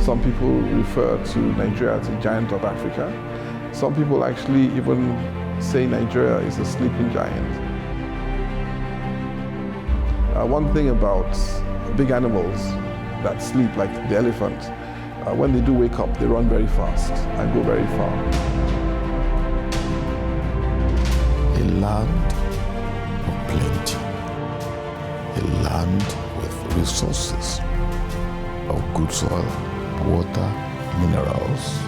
Some people refer to Nigeria as the giant of Africa. Some people actually even say Nigeria is a sleeping giant. One thing about big animals that sleep, like the elephant, when they do wake up, they run very fast and go very far. A land of plenty, a land with resources of good soil, water, minerals.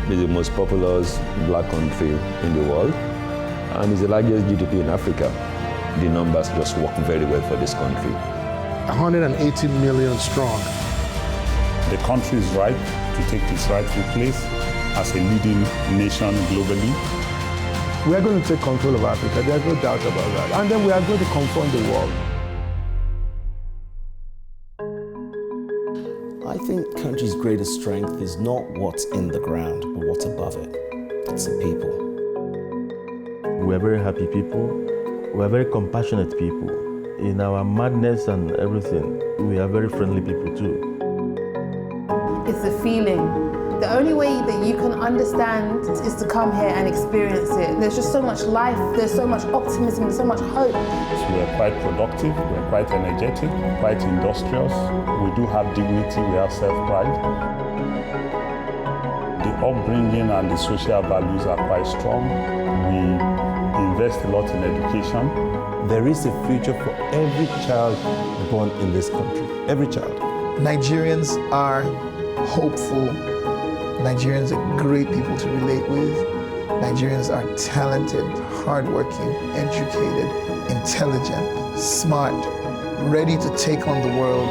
It's the most populous black country in the world, and it's the largest GDP in Africa. The numbers just work very well for this country. 180 million strong. The country is ripe to take its rightful place as a leading nation globally. We are going to take control of Africa, there's no doubt about that. And then we are going to confront the world. I think country's greatest strength is not what's in the ground, but what's above it. It's the people. We're very happy people. We're very compassionate people. In our madness and everything, we are very friendly people too. It's a feeling. The only way that you can understand is to come here and experience it. There's just so much life, there's so much optimism, there's so much hope. So we're quite productive, we're quite energetic, quite industrious. We do have dignity, we have self-pride. The upbringing and the social values are quite strong. We invest a lot in education. There is a future for every child born in this country, every child. Nigerians are hopeful. Nigerians are great people to relate with. Nigerians are talented, hardworking, educated, intelligent, smart, ready to take on the world.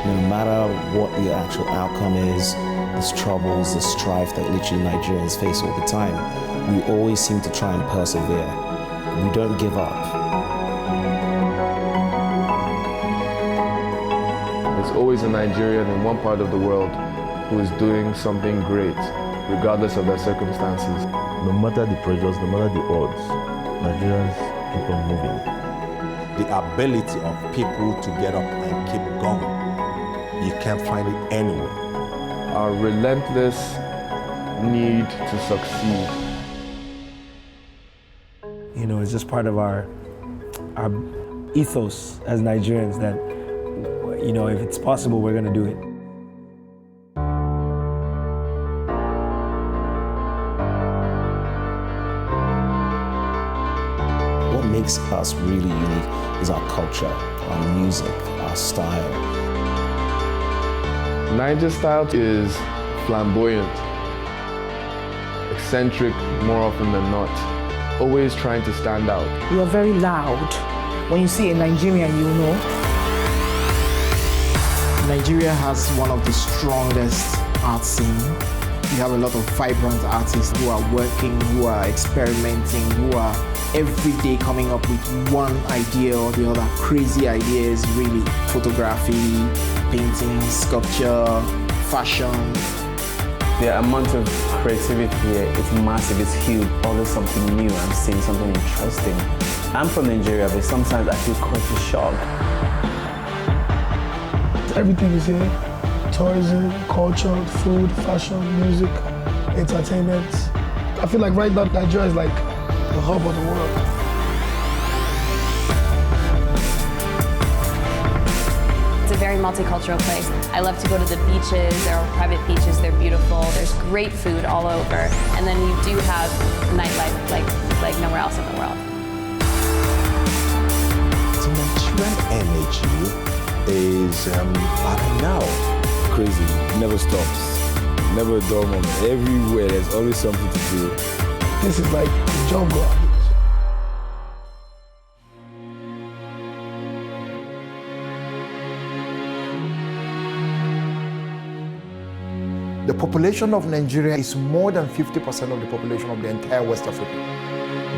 No matter what the actual outcome is, the troubles, the strife that literally Nigerians face all the time, we always seem to try and persevere. We don't give up. There's always a Nigerian in one part of the world who is doing something great, regardless of their circumstances. No matter the pressures, no matter the odds, Nigerians keep on moving. The ability of people to get up and keep going, you can't find it anywhere. Our relentless need to succeed. You know, it's just part of our ethos as Nigerians that, you know, if it's possible, we're going to do it. What makes us really unique is our culture, our music, our style. Niger style is flamboyant, eccentric more often than not. Always trying to stand out. You are very loud. When you see a Nigerian, you know. Nigeria has one of the strongest art scenes. You have a lot of vibrant artists who are working, who are experimenting, who are every day coming up with one idea or the other. Crazy ideas, really. Photography, painting, sculpture, fashion. The amount of creativity here is massive, it's huge. Always something new, I'm seeing something interesting. I'm from Nigeria, but sometimes I feel culture shock. Everything is here. Tourism, culture, food, fashion, music, entertainment. I feel like right now Nigeria is like the hub of the world. It's a very multicultural place. I love to go to the beaches. There are private beaches, they're beautiful. There's great food all over. And then you do have nightlife like nowhere else in the world. The Nigerian energy is, I don't know. Crazy, never stops. Never a dull moment. Everywhere there's always something to do. This is like the jungle. The population of Nigeria is more than 50% of the population of the entire West Africa.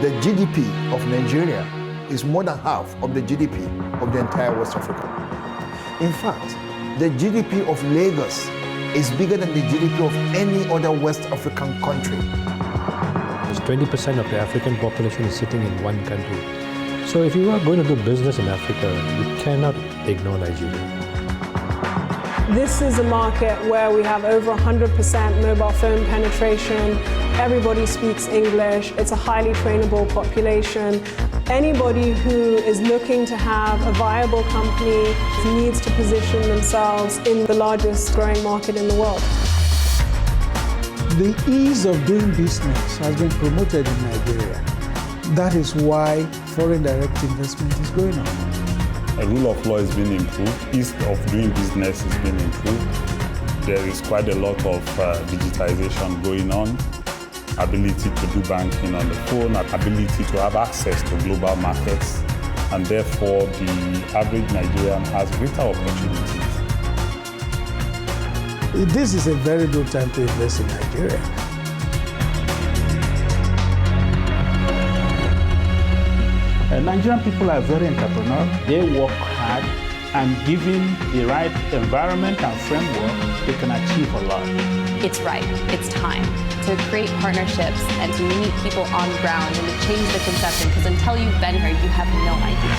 The GDP of Nigeria is more than half of the GDP of the entire West Africa. In fact, the GDP of Lagos is bigger than the GDP of any other West African country. 20% of the African population is sitting in one country. So if you are going to do business in Africa, you cannot ignore Nigeria. This is a market where we have over 100% mobile phone penetration. Everybody speaks English. It's a highly trainable population. Anybody who is looking to have a viable company needs to position themselves in the largest growing market in the world. The ease of doing business has been promoted in Nigeria. That is why foreign direct investment is going on. The rule of law is being improved. Ease of doing business is being improved. There is quite a lot of digitization going on. Ability to do banking on the phone, ability to have access to global markets, and therefore the average Nigerian has greater opportunities. This is a very good time to invest in Nigeria. Nigerian people are very entrepreneurial. They work hard, and given the right environment and framework, they can achieve a lot. It's right, it's time to create partnerships and to meet people on the ground and to change the conception, because until you've been here, you have no idea.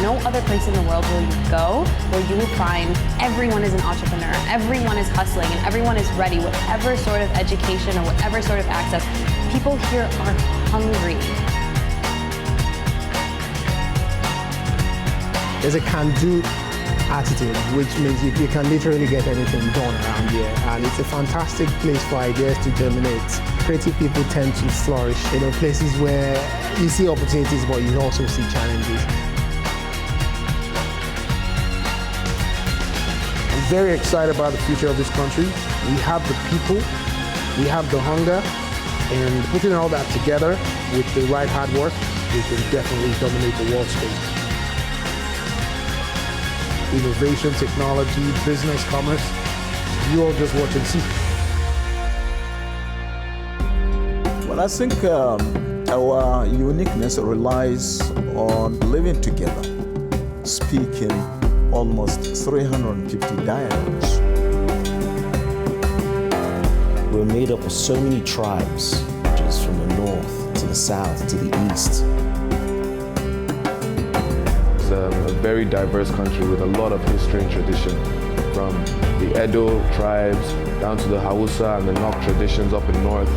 No other place in the world will you go where you will find everyone is an entrepreneur, everyone is hustling, and everyone is ready, whatever sort of education or whatever sort of access. People here are hungry. There's a can-do attitude, which means you can literally get anything done around here. And it's a fantastic place for ideas to germinate. Creative people tend to flourish, places where you see opportunities, but you also see challenges. I'm very excited about the future of this country. We have the people, we have the hunger, and putting all that together with the right hard work, we can definitely dominate the world stage. Innovation, technology, business, commerce, you all just watch and see. Well, I think our uniqueness relies on living together, speaking almost 350 dialects. We're made up of so many tribes, just from the north to the south to the east. It's a very diverse country with a lot of history and tradition, from the Edo tribes down to the Hausa and the Nok traditions up in north.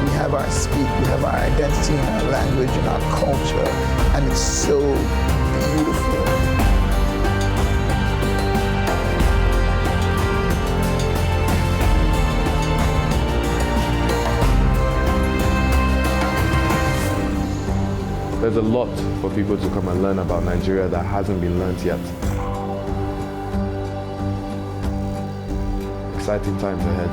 We have our speak, we have our identity and our language and our culture, and it's so beautiful. There's a lot for people to come and learn about Nigeria that hasn't been learned yet. Exciting times ahead.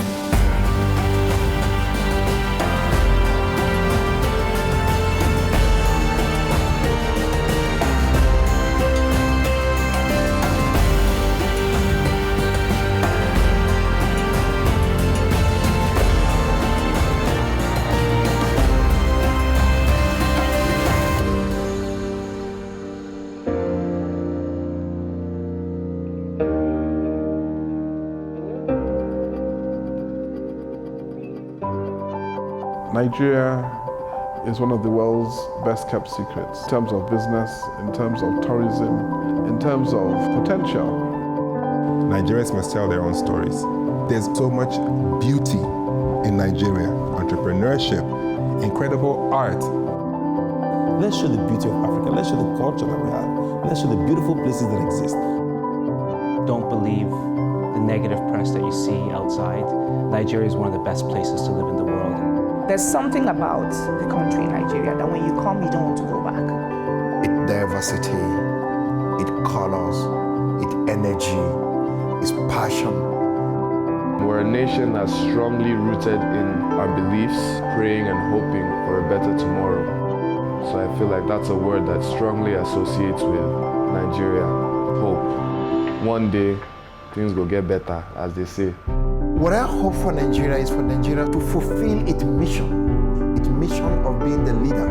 Nigeria is one of the world's best kept secrets in terms of business, in terms of tourism, in terms of potential. Nigerians must tell their own stories. There's so much beauty in Nigeria, entrepreneurship, incredible art. Let's show the beauty of Africa. Let's show the culture that we have. Let's show the beautiful places that exist. Don't believe the negative press that you see outside. Nigeria is one of the best places to live in the world. There's something about the country, Nigeria, that when you come, you don't want to go back. Its diversity, its colors, its energy, its passion. We're a nation that's strongly rooted in our beliefs, praying and hoping for a better tomorrow. So I feel like that's a word that strongly associates with Nigeria, hope. One day, things will get better, as they say. What I hope for Nigeria is for Nigeria to fulfill its mission of being the leader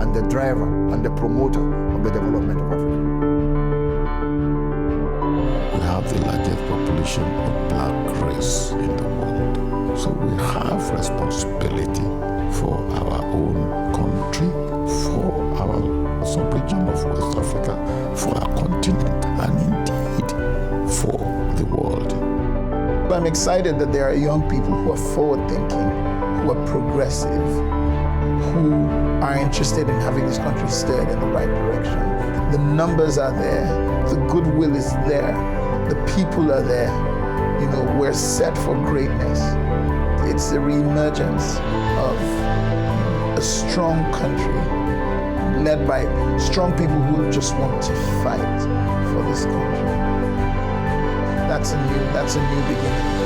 and the driver and the promoter of the development of Africa. We have the largest population of black race in the world. So we have responsibility for our own country, for our excited that there are young people who are forward-thinking, who are progressive, who are interested in having this country steered in the right direction. The numbers are there, the goodwill is there, the people are there. You know, we're set for greatness. It's the reemergence of a strong country led by strong people who just want to fight for this country. That's a new beginning.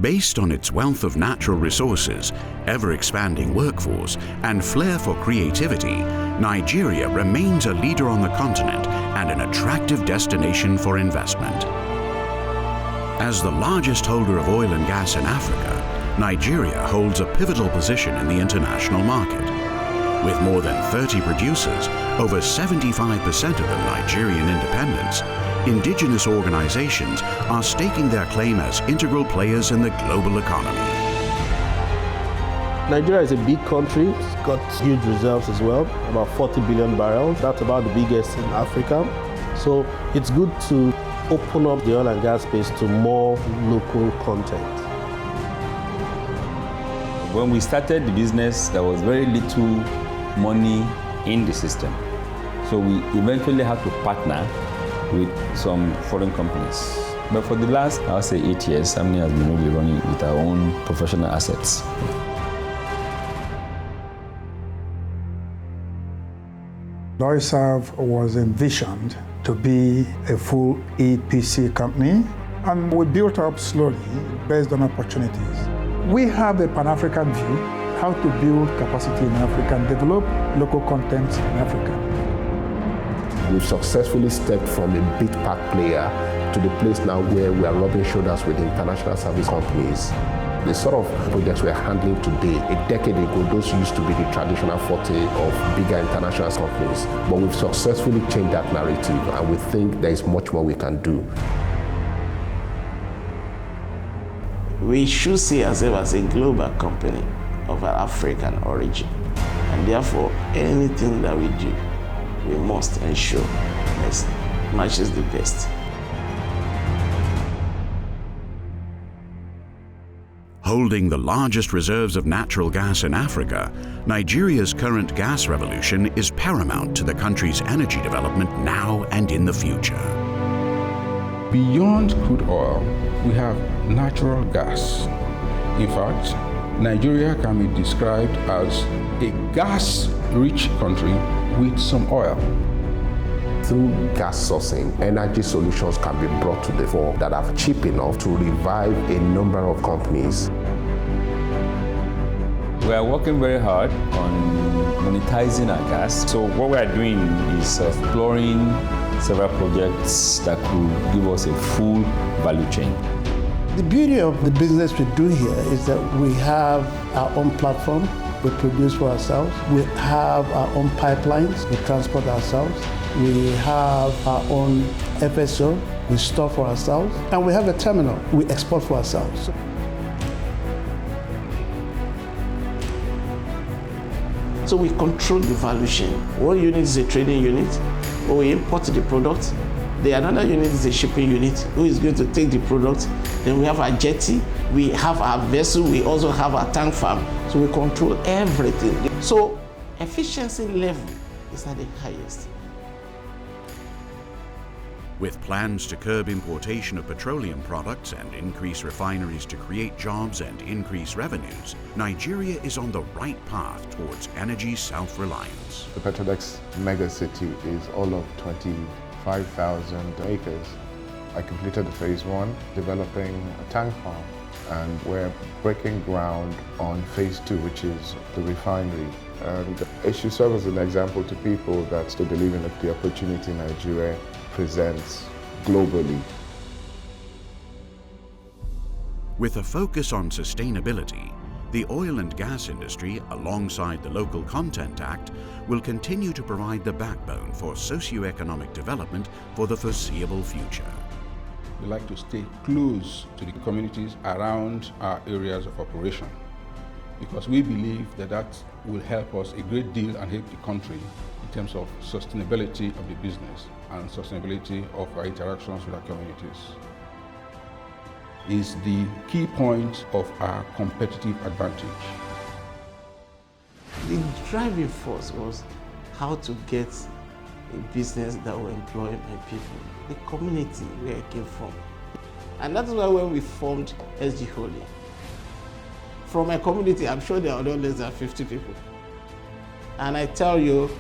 Based on its wealth of natural resources, ever-expanding workforce, and flair for creativity, Nigeria remains a leader on the continent and an attractive destination for investment. As the largest holder of oil and gas in Africa, Nigeria holds a pivotal position in the international market. With more than 30 producers, over 75% of them Nigerian independents, indigenous organizations are staking their claim as integral players in the global economy. Nigeria is a big country. It's got huge reserves as well, about 40 billion barrels. That's about the biggest in Africa. So it's good to open up the oil and gas space to more local content. When we started the business, there was very little money in the system. So we eventually had to partner with some foreign companies. But for the last, I would say 8 years, Samni has been really running with our own professional assets. Oilserve was envisioned to be a full EPC company, and we built up slowly based on opportunities. We have a Pan-African view, how to build capacity in Africa and develop local content in Africa. We've successfully stepped from a big pack player to the place now where we are rubbing shoulders with international service companies. The sort of projects we're handling today, a decade ago, those used to be the traditional forte of bigger international companies. But we've successfully changed that narrative, and we think there is much more we can do. We should see ourselves as a global company of an African origin. And therefore, anything that we do, we must ensure that matches the best. Holding the largest reserves of natural gas in Africa, Nigeria's current gas revolution is paramount to the country's energy development now and in the future. Beyond crude oil, we have natural gas. In fact, Nigeria can be described as a gas-rich country with some oil. Through gas sourcing, energy solutions can be brought to the fore that are cheap enough to revive a number of companies. We are working very hard on monetizing our gas. So what we are doing is exploring several projects that could give us a full value chain. The beauty of the business we do here is that we have our own platform. We produce for ourselves. We have our own pipelines. We transport ourselves. We have our own FSO. We store for ourselves. And we have a terminal. We export for ourselves. So we control the value chain. One unit is a trading unit, or we import the product. The another unit is a shipping unit, who is going to take the product. Then we have our jetty, we have our vessel, we also have our tank farm. So we control everything. So efficiency level is at the highest. With plans to curb importation of petroleum products and increase refineries to create jobs and increase revenues, Nigeria is on the right path towards energy self-reliance. The Petrodex megacity is all of 25,000 acres. I completed the phase 1, developing a tank farm, and we're breaking ground on phase 2, which is the refinery. And it should serve as an example to people that still believe in the opportunity Nigeria presents globally. With a focus on sustainability, the oil and gas industry, alongside the Local Content Act, will continue to provide the backbone for socio-economic development for the foreseeable future. We like to stay close to the communities around our areas of operation, because we believe that that will help us a great deal and help the country in terms of sustainability of the business and sustainability of our interactions with our communities. Is the key point of our competitive advantage. The driving force was how to get a business that will employ my people, the community where I came from. And that's why when we formed SG Holding, from my community, I'm sure there are no less than 50 people. And I tell you,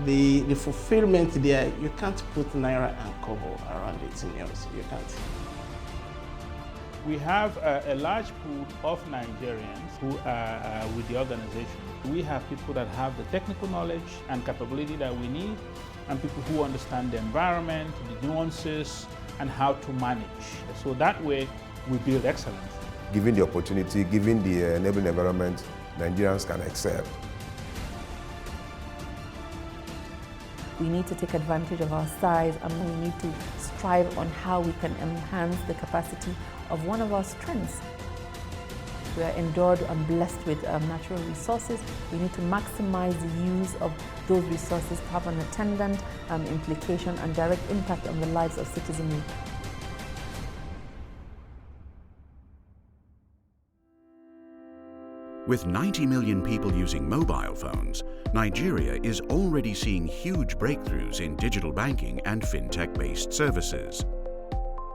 the fulfillment there, you can't put naira and kobo around it in yours. You can't. We have a large pool of Nigerians who are with the organization. We have people that have the technical knowledge and capability that we need, and people who understand the environment, the nuances, and how to manage. So that way, we build excellence. Given the opportunity, given the enabling environment, Nigerians can excel. We need to take advantage of our size, and we need to strive on how we can enhance the capacity of one of our strengths. We are endowed and blessed with natural resources. We need to maximize the use of those resources to have an attendant implication and direct impact on the lives of citizenry. With 90 million people using mobile phones, Nigeria is already seeing huge breakthroughs in digital banking and fintech-based services.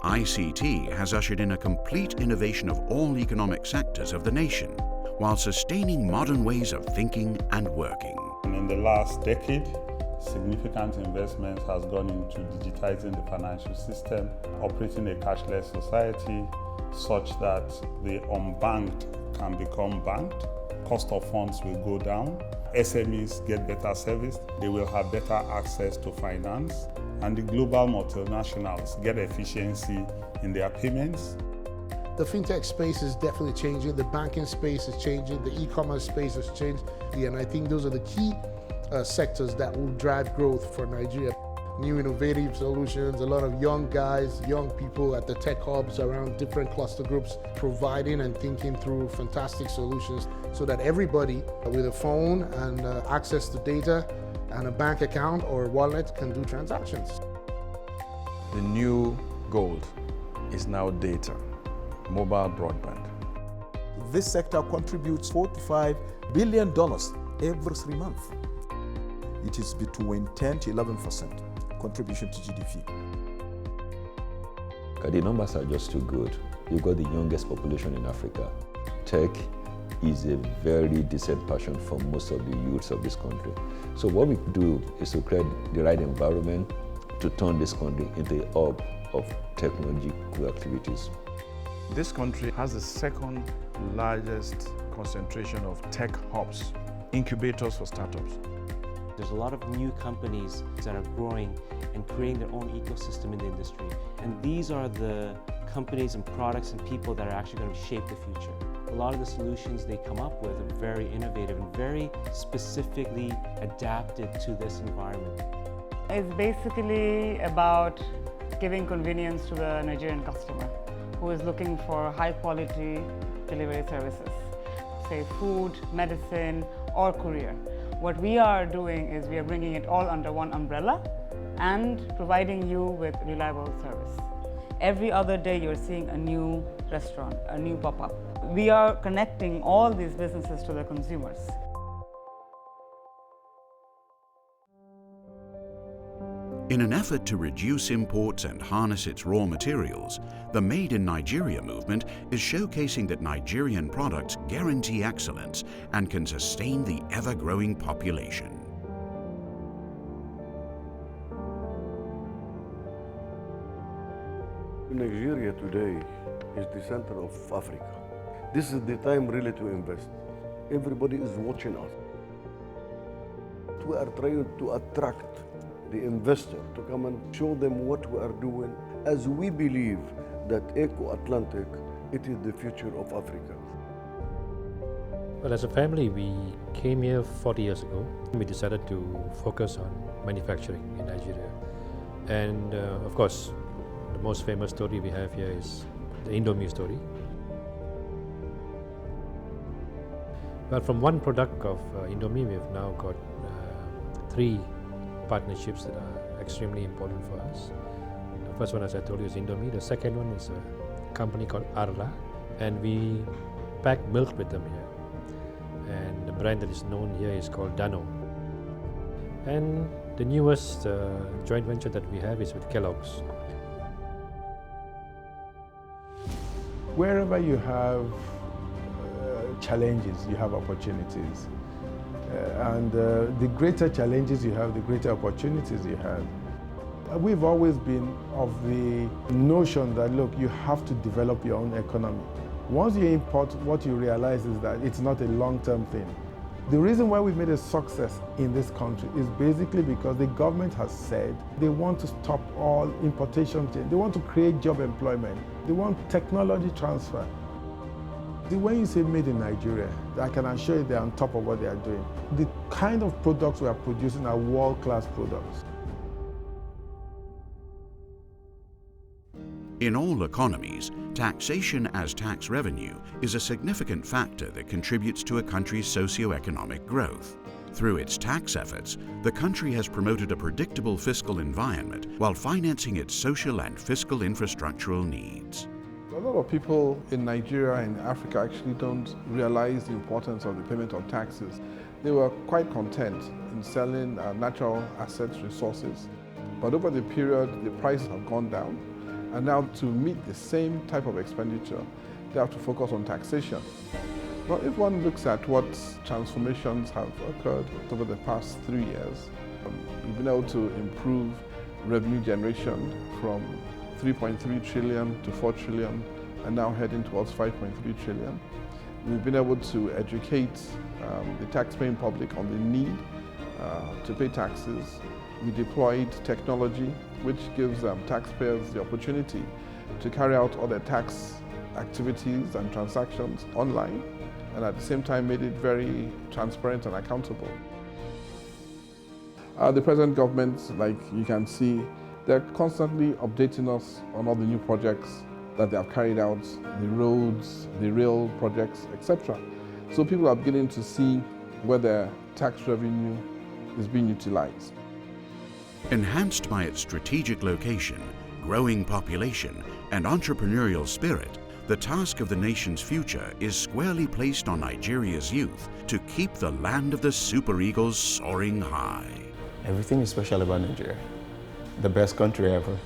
ICT has ushered in a complete innovation of all economic sectors of the nation, while sustaining modern ways of thinking and working. And in the last decade, significant investment has gone into digitizing the financial system, operating a cashless society, such that the unbanked can become banked, cost of funds will go down, SMEs get better service, they will have better access to finance, and the global multinationals get efficiency in their payments. The fintech space is definitely changing, the banking space is changing, the e-commerce space has changed, and I think those are the key sectors that will drive growth for Nigeria. New innovative solutions, a lot of young guys, young people at the tech hubs around different cluster groups providing and thinking through fantastic solutions so that everybody with a phone and access to data and a bank account or wallet can do transactions. The new gold is now data, mobile broadband. This sector contributes $4 to $5 billion every 3 months. It is between 10 to 11% contribution to GDP. The numbers are just too good. You've got the youngest population in Africa. Tech is a very decent passion for most of the youths of this country. So what we do is to create the right environment to turn this country into a hub of technological activities. This country has the second largest concentration of tech hubs, incubators for startups. There's a lot of new companies that are growing and creating their own ecosystem in the industry. And these are the companies and products and people that are actually going to shape the future. A lot of the solutions they come up with are very innovative and very specifically adapted to this environment. It's basically about giving convenience to the Nigerian customer who is looking for high quality delivery services, say food, medicine, or courier. What we are doing is we are bringing it all under one umbrella and providing you with reliable service. Every other day you're seeing a new restaurant, a new pop-up. We are connecting all these businesses to the consumers. In an effort to reduce imports and harness its raw materials, the Made in Nigeria movement is showcasing that Nigerian products guarantee excellence and can sustain the ever-growing population. Nigeria today is the center of Africa. This is the time really to invest. Everybody is watching us. We are trying to attract the investor to come and show them what we are doing, as we believe that Eco-Atlantic, it is the future of Africa. Well, as a family, we came here 40 years ago. We decided to focus on manufacturing in Nigeria. And of course, the most famous story we have here is the Indomie story. Well, from one product of Indomie, we've now got 3 partnerships that are extremely important for us. The first one, as I told you, is Indomie. The second one is a company called Arla, and we pack milk with them here. And the brand that is known here is called Dano. And the newest joint venture that we have is with Kellogg's. Wherever you have challenges, you have opportunities. And the greater challenges you have, the greater opportunities you have. We've always been of the notion that, look, you have to develop your own economy. Once you import, what you realize is that it's not a long-term thing. The reason why we've made a success in this country is basically because the government has said they want to stop all importation chain. They want to create job employment. They want technology transfer. When you say made in Nigeria, I can assure you they're on top of what they are doing. The kind of products we are producing are world-class products. In all economies, taxation as tax revenue is a significant factor that contributes to a country's socio-economic growth. Through its tax efforts, the country has promoted a predictable fiscal environment while financing its social and fiscal infrastructural needs. A lot of people in Nigeria and Africa actually don't realize the importance of the payment of taxes. They were quite content in selling natural assets, resources. But over the period, the prices have gone down. And now to meet the same type of expenditure, they have to focus on taxation. Well, if one looks at what transformations have occurred over the past 3 years, we've been able to improve revenue generation from 3.3 trillion to 4 trillion, and now heading towards 5.3 trillion. We've been able to educate the tax-paying public on the need to pay taxes. We deployed technology which gives taxpayers the opportunity to carry out all their tax activities and transactions online, and at the same time made it very transparent and accountable. The present government, like you can see, they're constantly updating us on all the new projects that they have carried out, the roads, the rail projects, etc. So people are beginning to see where their tax revenue is being utilized. Enhanced by its strategic location, growing population, and entrepreneurial spirit, the task of the nation's future is squarely placed on Nigeria's youth to keep the land of the Super Eagles soaring high. Everything is special about Nigeria. The best country ever.